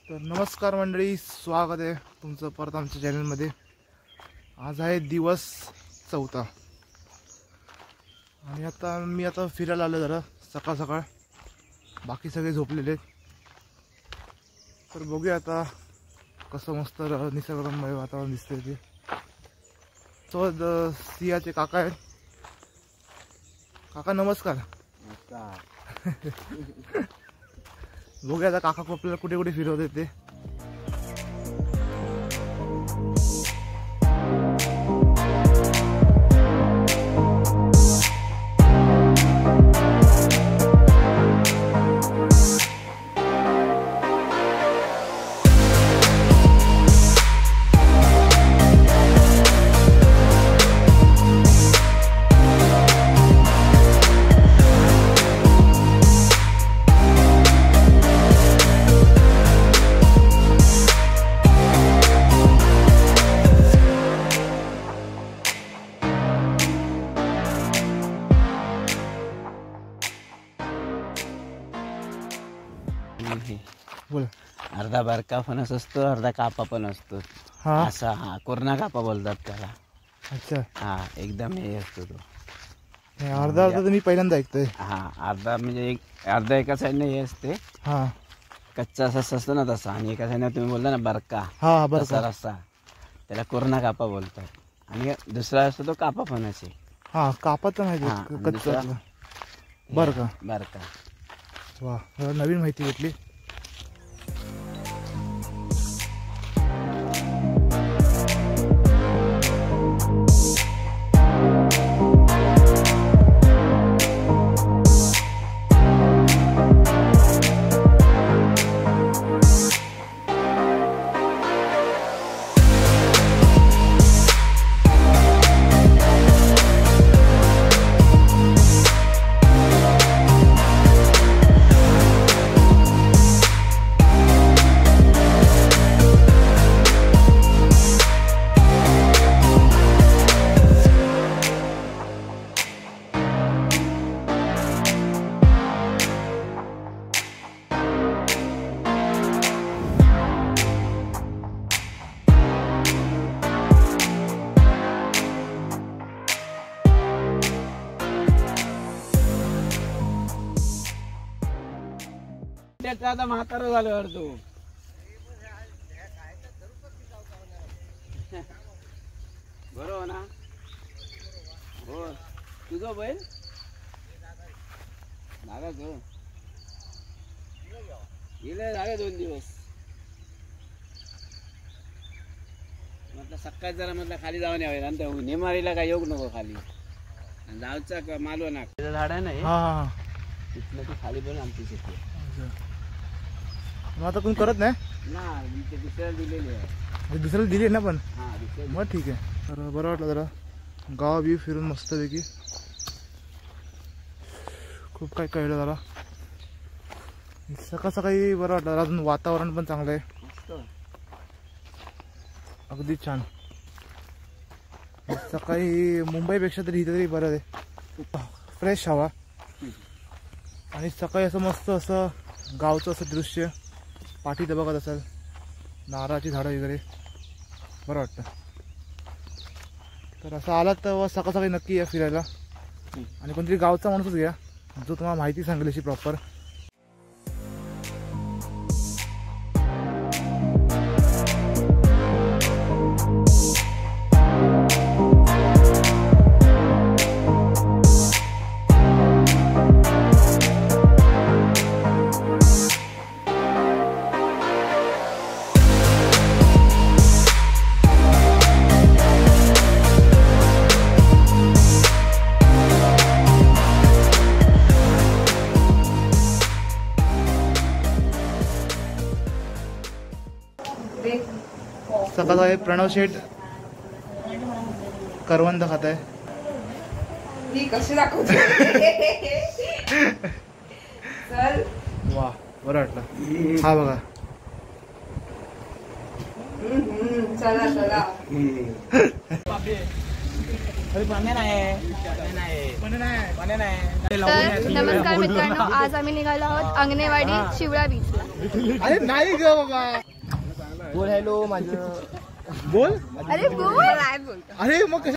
तर नमस्कार मंडळी, स्वागत आहे तुमचं परत आमच्या चॅनलमध्ये। आज आहे दिवस 4 आणि आता मी फिरायला आलो जरा सकाळ सकाळ। बाकी सगळे झोपलेले आहेत, तर बघूया आता कसं मस्त निसर्गरम्य वातावरण दिसतंय ते। सोबत सियाचे काका आहेत। काका नमस्कार। बघूया आता काका आपल्याला कुठे कुठे फिरवते ते। बोल। अर्धा बारका फणस असतो, अर्धा कापा पण असतो। असा कोरोना कापा बोलतात त्याला। अच्छा, हा एकदम हे असतो तो। अर्धा तर मी पहिल्यांदा ऐकतोय। अर्धा म्हणजे अर्धा एका साईडने हे असते, कच्चा असा असतो ना तसा, आणि एका साईडने तुम्ही बोलता ना बारका, तसा रस्सा, त्याला कोरोना कापा बोलतात। आणि दुसरा असतो तो कापा फणस आहे। कापा तर माहिती, कच्चा बारका। वा, नवीन माहिती भेटली। आता म्हातारा झाल्यावर तू बरोबर ना? हो, तुझं बैल लागा ग, गेले झाले 2 दिवस। म्हटलं सकाळी जरा म्हटलं खाली जाऊन यावे, नंतर नेमारीला काय येऊ नको खाली, जाऊचा मालव ना झाड आहे ना, तिथलं ते खाली पण आमची शेती। मग आता कोण करत नाही ना, दुसऱ्याला दिलेली आहे। दुसऱ्याला दिली ना, पण मग ठीक आहे। तर बरं वाटलं जरा गाव बी फिरून मस्तपैकी, खूप काही कळलं जरा। सकाळ सकाळी बरं वाटलं, अजून वातावरण पण चांगलं आहे, अगदी छान। सकाळी मुंबईपेक्षा तरी इथं तरी बरं आहे, फ्रेश हवा, आणि सकाळी असं मस्त असं गावचं असं दृश्य पाठी बघत असाल, नारळाची झाडं वगैरे, बरं वाटतं। तर असं आलात तर सकाळ सकाळी नक्की या फिरायला, आणि कोणतरी गावचा माणूसच घ्या जो तुम्हाला माहिती सांगेल अशी प्रॉपर। सकाळ आहे प्रणव शेठ करवंद खात आहे। वा, बरं वाटलं। हा बघा, चला चला नमस्कार मित्रांनो, आज आम्ही निघालो आहोत अंगणेवाडी शिवळा बीचला। अरे नाही ग बाबा. बोल हॅलो माझं. बोल. अरे बोल. अरे मग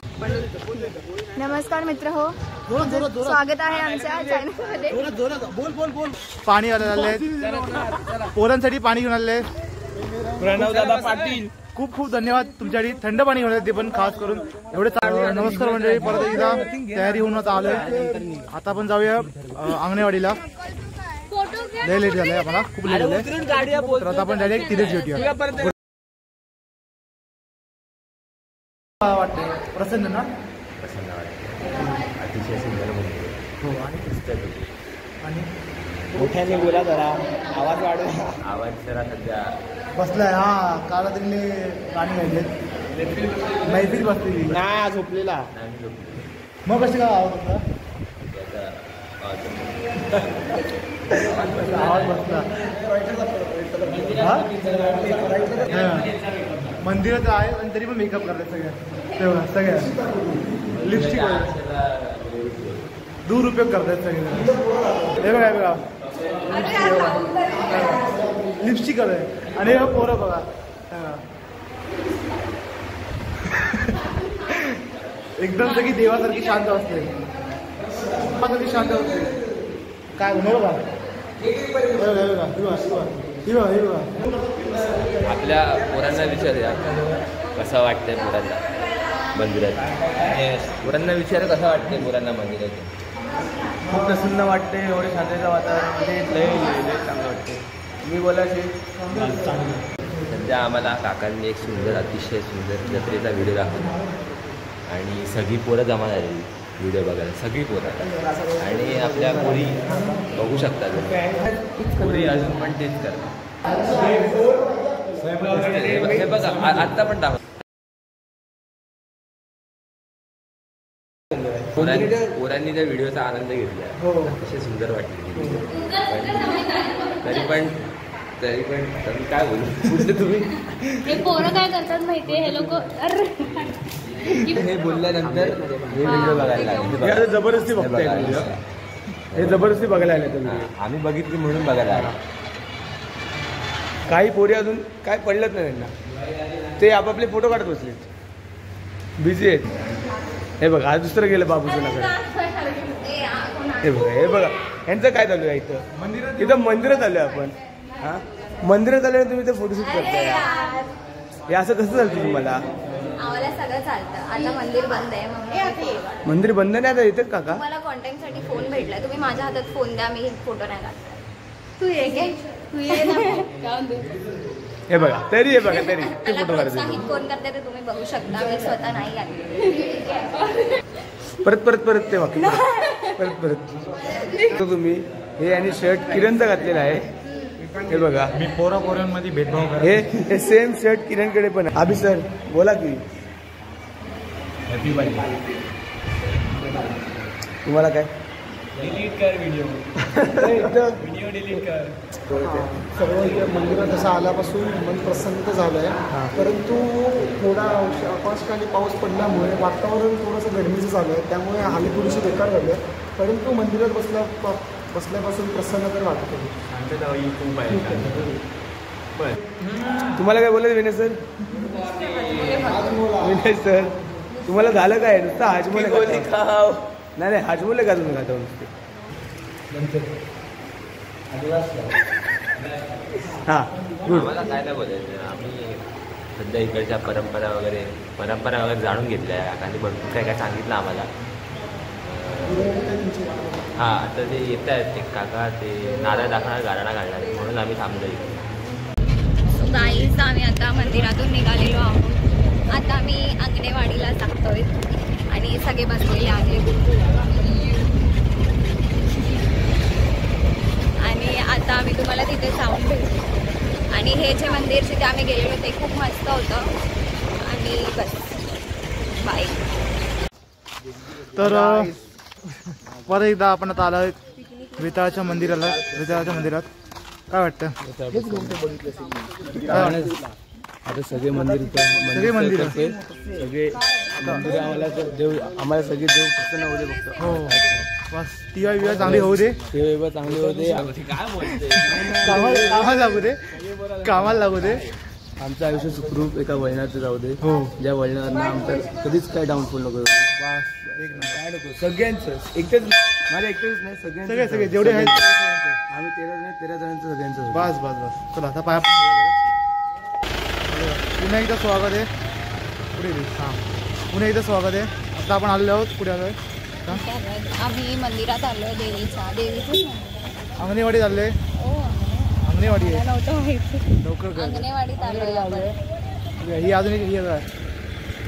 नमस्कार मित्र हो, स्वागत आहे आमच्या चॅनलमध्ये. बोल बोल बोल. पाणी आले पोरांसाठी पाणी घेऊन आले प्रणव दादा पाटील. खूप खूप धन्यवाद तुमच्यासाठी. थंड पाणी घेऊन ते पण खास करून एवढे. नमस्कार मंडळी, परत एकदा तयारी होऊन आता आलोय. आता आपण जाऊया अंगणेवाडीला. लय लेट झालंय आम्हाला, खूप लेट झालंय. तर आता आपण डायरेक्ट तिथेच भेटूया. वाटतंय प्रसन्न ना? प्रसन्न वाटतं, अतिशय सुंदर मंदिर. हो. आणि मोठ्याने बोला जरा, आवाज वाढवा. आवाज जरा सध्या बसलाय. हा कालातरीने गाणी गायले, मैफिल बसलेली नाही झोपलेला. मग कशी काय आवाज होता? आवाज बसला. मंदिरात आहे आणि तरी पण मेकअप करतात सगळ्या. तेव्हा सगळ्या लिपस्टिक दुरुपयोग करतात सगळे. हे बघा बघा लिपस्टिक आहे. आणि हे पोरं बघा एकदम सगळी देवासारखी शांत असते. शांत असते. काय होणार बघा. आपल्या पोरांना विचारूया कसं वाटतंय पोरांना मंदिरात. पोरांना विचार कसं वाटतंय पोरांना मंदिरात. खूप प्रसन्न वाटते. एवढे शांततेच्या वातावरणामध्ये लय चांगलं वाटते. मी बोलायचे सध्या आम्हाला काकांनी एक सुंदर, अतिशय सुंदर जत्रेचा व्हिडिओ दाखवला आणि सगळी पोरं जमा झालेली व्हिडिओ बघायला. सगळी पोरं आणि आपल्या पोरी बघू शकतात. पोरी अजून पण तेच करतात. हे बघा आत्ता पण दाखव. पोरांनी त्या व्हिडिओचा आनंद घेतला. अतिशय सुंदर वाटले. तरी पण काय बोलू तुम्ही. हे पोरं काय करतात माहितीये, हे लोक हे बोलल्यानंतर हे व्हिडिओ बघायला लागले. जबरदस्ती बघताय. हे जबरदस्ती बघायला आले तुम्ही. आम्ही बघितली म्हणून बघायला आलो. काही पोरी अजून काय पडलंच नाही त्यांना. ते आपापले फोटो काढत बसले, बिझी आहेत. हे बघा आज दुसरं गेलं बाबूचं नगर. हे बघा यांचं काय चालू आहे इथं. इथं मंदिरात आलोय आपण. हा मंदिरात आल्यावर तुम्ही ते फोटोशूट करताय. हे असं कसं चालतं तुम्हाला? आम्हाला सगळं चालतं. आता मंदिर बंद आहे. मंदिर बंद नाही आता येतात काका. मला कॉन्टॅक्टसाठी फोन भेटलाय. तुम्ही माझ्या हातात फोन द्या, मी फोटो नाही काढणार. तू ये ना. हे बघा तरी हे बघा तरी ते फोटो काढतात. कोण करते ते तुम्ही बघू शकता. मी स्वतः नाही आले. परत ते वाक्य परत तुम्ही हे आणि शर्ट किरणचं घातलेलं आहे. हे बघा मी पोरांमध्ये भेदभाव करतो. हे सेम शर्ट किरणकडे पण आहे. अभि सर बोला की हॅपी बर्थडे. तुम्हाला काय डिलीट कर व्हिडिओ. व्हिडिओ डिलीट कर. सर्व मंदिरात असं आल्यापासून मन प्रसन्न झालं आहे. परंतु थोडा आकाशकाली पाऊस पडल्यामुळे वातावरण थोडंसं गरमीचं झालं आहे. त्यामुळे हाली थोडीशी बेकार झाली आहे. परंतु मंदिरात बसल्यापासून प्रसन्न तर वाटत आहे. तुम्हाला काय बोलायचं विनय सर? विनय सर तुम्हाला झालं काय नुसतं हाजमोले खाव? नाही हाजमोले का तुम्ही खाता नुसते? हां आम्हाला काय नाही बोलायचं. आम्ही सध्या इकडच्या परंपरा वगैरे जाणून घेतल्या. काकांनी भरपूर काय सांगितलं आम्हाला. हां आता ते येत आहेत ते काका, ते नारळ दाखवणार, गाराणा काढणार, म्हणून आम्ही थांबलो इथे. गाईज आम्ही आता मंदिरातून निघालेलो आहोत. आता आम्ही अंगणेवाडीला जातोय आणि सगळे बसलेले आहेत. आणि आता आम्ही तुम्हाला तिथे जाऊन भेटू. आणि हे जे मंदिर जिथे आम्ही गेलेलो ते खूप मस्त होतं. आणि बस बाय. तर परत एकदा आपण आता आलो वेताळाच्या मंदिरात. काय वाटतं? आता सगळे मंदिर आम्हाला सगळे देव प्रसन्न होते. हो बस टीवाय बिवाय चांगली होऊ दे, चांगली होते. कामाला लागू दे, कामाला लागू दे. आमचं आयुष्य सुखरूप एका वळणाचं जाऊ दे. हो ज्या वळणांना आमचं कधीच काय डाऊनफॉल नको. बस एक नंबर. काय नको सगळ्यांचं, एकटेच माझ्या एकटेच नाही सगळ्यांचं. सगळे सगळे जेवढे आहेत आम्ही 13 जणांचं सगळ्यांचं. बस बस बस. चला आता पाया पुन्हा एकदा स्वागत आहे. पुढे हां पुन्हा एकदा स्वागत आहे. आता आपण आलेलो आहोत. पुढे आलो आहे. आम्ही मंदिरात आलोय देवीचं अंगणेवाडी चालले. अंगणेवाडी आहे. लवकर कर. अंगणेवाडीत आलोय आपण. ही अजून एक ही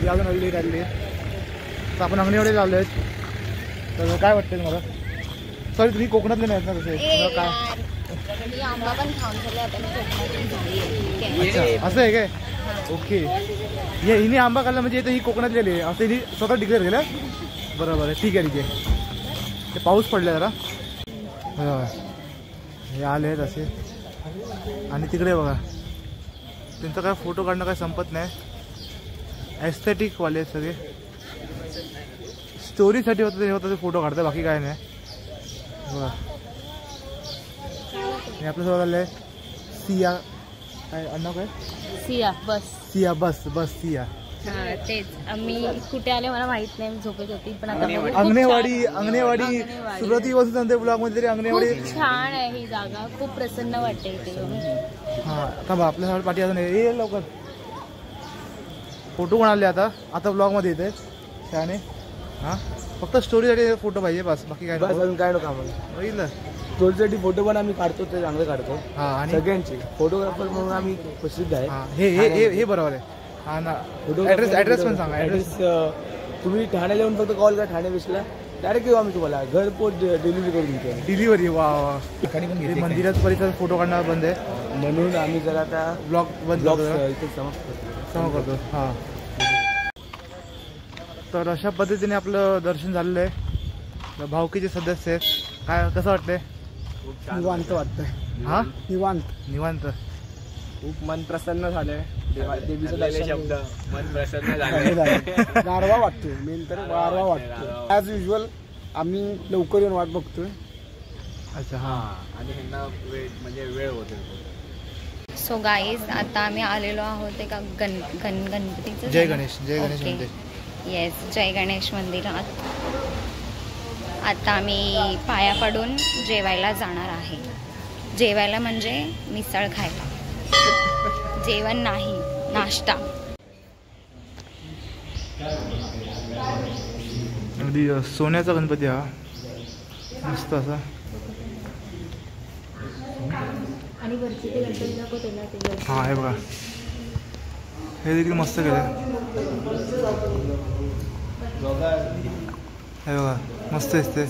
अजून हल्ली काढली. तर आपण अंगणेवाडी लावले आहेत. तर काय वाटतं मला? सॉरी तुम्ही कोकणातले नाहीत ना तसे काय? मी आंबा पण खाऊन झाले आता. मी कोकणातून अच्छा असं आहे काय? ओके. हिने आंबा खाल्ला म्हणजे इथं ही कोकणातलेली आहे असं हिने स्वतः डिक्लेअर केलं. बरोबर आहे. ठीक आहे ठीक आहे. ते पाऊस पडला जरा. हे आले आहेत असे. आणि तिकडे बघा त्यांचं काय फोटो काढणं काय संपत नाही. ॲस्थेटिकवाले आहेत सगळे. स्टोरीसाठी होतं ते फोटो काढतात बाकी काय नाही. बघा हे आपल्यासोबत आलं आहे सिया. काय अण्णा काय? सिया बस. सिया बस बस सिया. तेच आम्ही कुठे आले मला माहित नाही. झोपेत होती पण आता अंगणेवाडी सुरुवातीपासून सांगते ब्लॉग मध्ये तरी अंगणेवाडी खूप छान आहे. ही जागा खूप प्रसन्न वाटते इथे. हा थांबा आपल्या पाठी अजून ये लवकर. फोटो कोण आले आता ब्लॉग मध्ये येते छान आहे. हा फक्त स्टोरीसाठी फोटो पाहिजे बस बाकी काय बस अजून काय नको आम्हाला. बघितलं स्टोरीसाठी फोटो पण आम्ही काढतो ते चांगले काढतो. हा आणि सगळ्यांचे फोटोग्राफर म्हणून आम्ही प्रसिद्ध आहे. हे बरोबर आहे. हा ना ॲड्रेस पण सांगा. ॲड्रेस तुम्ही ठाण्याला येऊन फक्त कॉल करा. ठाणे बेसला डायरेक्ट येऊ आम्ही तुम्हाला घरपोच डिलिव्हरी करून देतो. डिलिव्हरी वा मंदिरात परिसर फोटो काढणं बंद आहे म्हणून आम्ही जरा आता ब्लॉग बंद इथे समाप्त करतो. हां तर अशा पद्धतीने आपलं दर्शन झालेलं आहे. भावकीचे सदस्य आहेत. काय कसं वाटतंय? निवांत वाटतंय. हां निवांत खूप मन प्रसन्न झालंय. देवीचं दर्शन शब्द मन प्रसन्न झालंय. गारवा वाटतोय. मेन तर गारवा वाटतोय. ॲज युजल आम्ही लवकर येऊन वाट बघतोय. अच्छा हां आणि ह्यांना म्हणजे वेळ होते. सो गाईज आता आम्ही आलेलो आहोत एका गणपतीचं जय गणेश मंदिर. येस जय गणेश मंदिरात. आता आम्ही पाया पडून जेवायला जाणार आहे. जेवायला म्हणजे मिसळ खायला. जेवण नाही नाश्ता. अगदी सोन्याचा गणपती हा मस्त असा. हा हे बघा हे देखील मस्त केलं. हे बघा मस्त दिसते.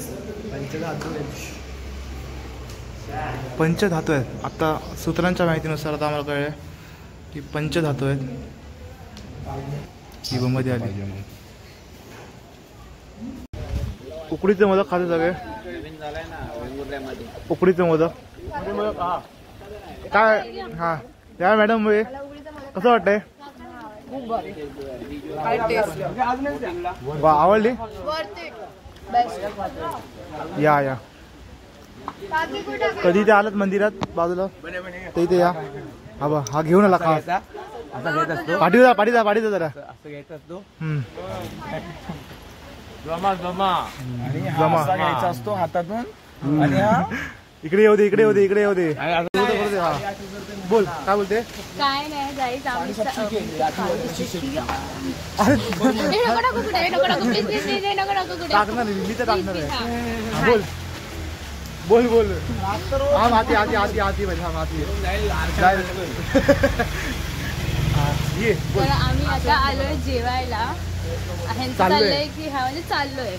पंचधातू आहेत. आता सूत्रांच्या माहितीनुसार आता आम्हाला कळलं की पंचधातू आहेत. ही मध्ये आली. उकडीचे मोदक खाते सगळे. उकडीचे मोदक काय? हा या मॅडम कसं वाटतंय? वा आवडली. या कधी ते आलात मंदिरात बाजूला ते इथे या. हा बा हा घेऊन आला खास. पाठी जा जरा. असं घ्यायचं असतो. जमा घ्यायचा असतो हातातून. आणि हा इकडे येऊ दे. बोल काय बोलते? काय नाही जायचं आम्ही टाकणार मी तर टाकणार आहे. बोल हा माती पाहिजे. हा माती ये. आम्ही आता आलोय जेवायला. चाललंय की हा म्हणजे चाललोय.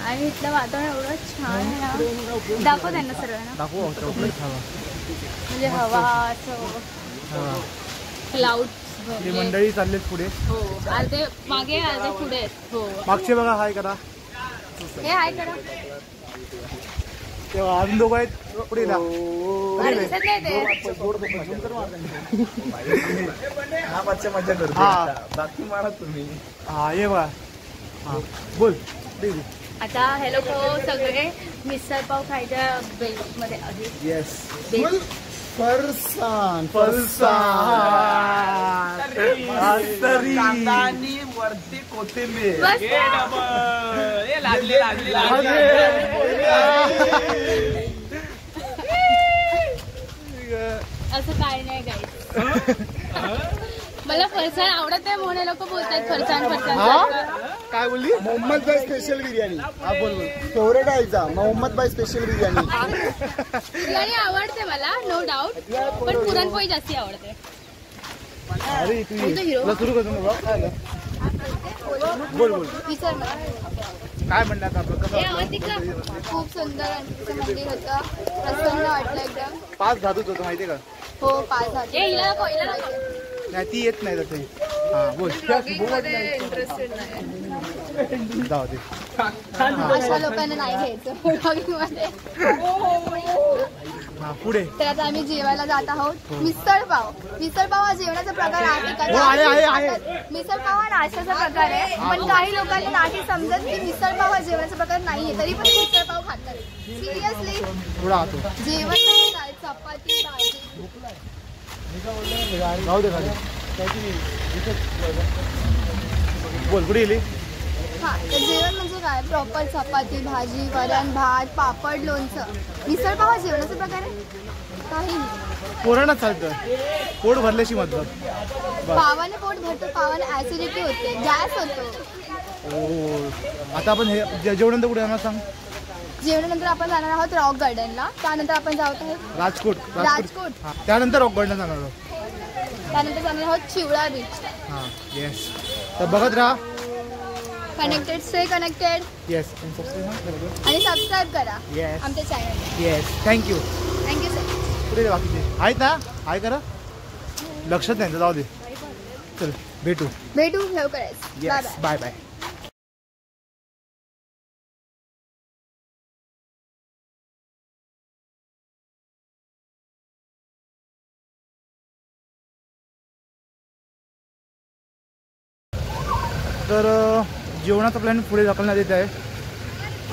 आणि इथलं वातावरण एवढं छान आहे ना. दाखव त्यांना सर्वांना. म्हणजे हवा असं क्लाउड मंडळी चाललेत पुढे. हो अर्धे मागे अर्धे पुढे आहेत. हो मागचे बघा हाय करा. हे हाय करा. तेव्हा अजून दोघं आहेत पुढे. दिसत नाही ते. हा मजा करतो. बाकी मारा तुम्ही. हा ये बघा. हा बोल आता हे लोक सगळे मिसळ पाव खायच्या बेल्टमध्ये आहेत. येस. बेल्ट. फरसान कांदानी वरती कोथिंबीर. बस. असं काय नाही गाईस. मला फरसाण आवडत आहे म्हणून लोक बोलतात फरसाण फरसाण. काय बोलली? मोहम्मद भाई स्पेशल बिर्याणी. हा बोल बोल. फेवरेट आहे मोहम्मद भाई स्पेशल बिर्याणी. बिर्याणी आवडते मला नो डाऊट, पण पुरणपोळी जास्ती आवडते. अरे तुला सुरू करतो बोल बोल. विसर मला काय म्हणणार आपलं कसं? खूप सुंदर मंदिर होतं. प्रसन्न वाटलं एकदम. 5 धातूच होतं माहितीये का? हो 5 धातू. नाही ती येत नाही तसं. हा बोल. इंटरेस्टेड नाही. जाऊ दे. अशा लोकांना नाही घ्यायचं ब्लॉगिंग मध्ये. हा पुढे. तर आता आम्ही जेवायला जात आहोत. मिसळ पाव. मिसळ पाव हा जेवणाचा प्रकार आहे का? मिसळ पाव हा नाश्त्याचा प्रकार आहे, पण काही लोकांना नाही समजत की मिसळ पाव हा जेवणाचा प्रकार नाहीये, तरी पण मिसळ पाव खातात. सिरियसली जेवण म्हणजे काय? चपाती भाजी. जाऊ दे खाली. बोल पुढे गेली. हा तर जेवण म्हणजे काय? प्रॉपर चपाती भाजी वरण भात पापड लोणचं. मिसळ पाव हा जेवणाचा प्रकार आहे? काही नाही. पोरांना चालतं. पोट भरल्याशी मतलब. पावाने पोट भरतं. पावाने ऍसिडिटी होते, गॅस होतो. आता आपण हे जेवणानंतर कुठे जाणार सांग? जेवणानंतर आपण जाणार आहोत रॉक गार्डनला. त्यानंतर आपण जात आहोत राजकोट. त्यानंतर रॉक गार्डन जाणार आहोत. त्यानंतर जाणार आहोत चिवळा बीच. हा येस. तर बघत राहा. कनेक्टेड. Stay connected. येस. आणि सबस्क्राईब करा आमच्या चॅनल. येस. Thank you sir. पुढे बाकीचे आहेत ना? हाय करा. लक्षात नाही जाऊ दे. चल भेटू लवकरच. Bye bye. तर जेवणाचा प्लॅन पुढे ढकलण्यात येत आहे.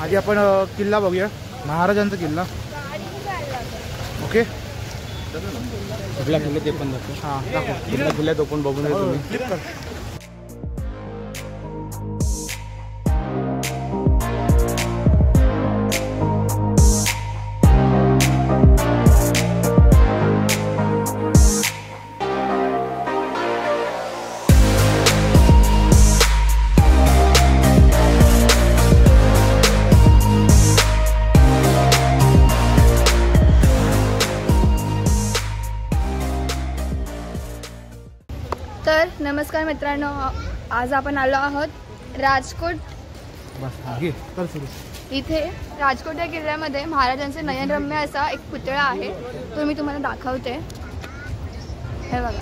आधी आपण किल्ला बघूया, महाराजांचा किल्ला. ओके. कुठला किल्ला ते पण दाखव. हां दाखव. कुठला किल्ला तो पण बघून तुम्ही. क्लिक कर. तर नमस्कार मित्रांनो, आज आपण आलो आहोत राजकोट. इथे राजकोट या किल्ल्यामध्ये महाराजांचे नयनरम्य असा एक पुतळा आहे, तो मी तुम्हाला दाखवते. हे बघा.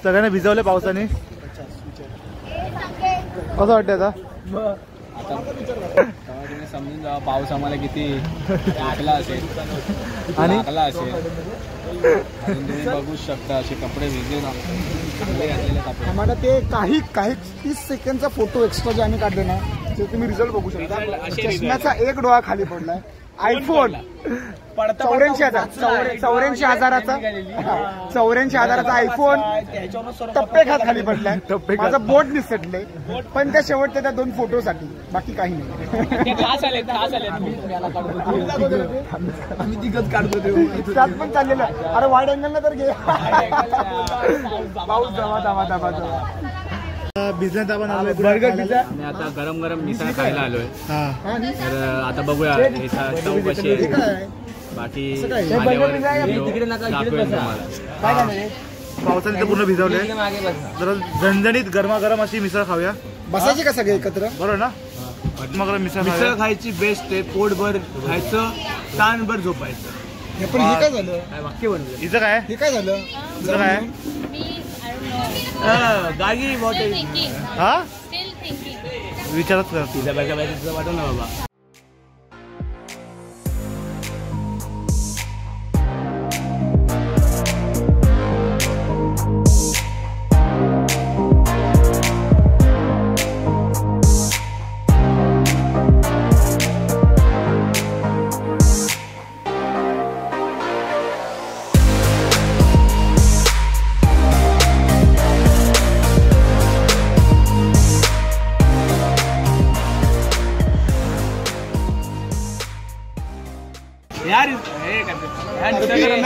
सगळ्यांना भिजवलं पावसाने. कसं वाटतं आता? तुम्ही समजून जा पाऊस आम्हाला किती लागला असेल आणि लागला असेल. तुम्ही बघू शकता असे कपडे भिजले घातलेले कपडे. आम्हाला ते काही 30 सेकंडचा फोटो एक्स्ट्रा जे आम्ही काढले ना, ते तुम्ही रिझल्ट बघू शकता. चष्म्याचा एक डोळा खाली पडलाय आयफोन 84,000चा आयफोन टप्पे खात खाली पडलाय. माझं बोट निसटलंय पण त्या शेवटच्या त्या 2 फोटोसाठी, बाकी काही नाही. आम्ही तिघच काढतो त्यात पण चाललेलं. अरे वाईड अँगल तर घे. पाऊस धावा बिझनेस आपण आलोय बर्गर पिझ्झा आणि आता गरम गरम मिसळ खायला आलोय. तर आता बघूया चव कशी आहे. बाकी पावसाने तर पूर्ण भिजवले. जरा झणझणीत गरमागरम अशी मिसळ खाऊया. बसायची का सगळे एकत्र, बरोबर ना? गरमागरम मिसळ खायची बेस्ट आहे. पोटभर खायचं, ताणभर झोपायचं. पण हे काय झालं? वाक्य बनलं. हिचं काय? हे काय झालं? हिचं काय? गागी बॉटल. हा विचारच कर. तिला बघा वाटत ना बाबा.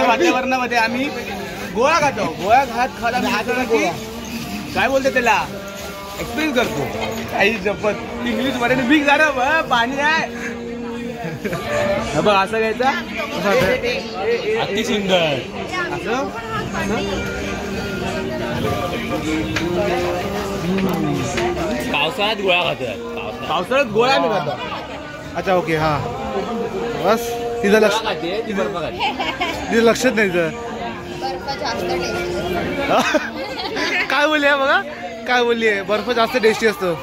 वातावरणामध्ये आम्ही गोळा खातो. गोळा खात काय बोलते त्याला एक्सप्लेन करतो. काही जपत इंग्लिश मध्ये बिग झालं पाणी आहे बघ. असं घ्यायचं अति सुंदर. असं पावसाळ्यात गोळा खातो. पावसाळ्यात गोळा मी खातो. अच्छा ओके. हा बस तिचं लक्ष तिचं लक्षात नाही. काय बोलली आहे बघा, काय बोलली आहे? बर्फ जास्त टेस्टी असतो.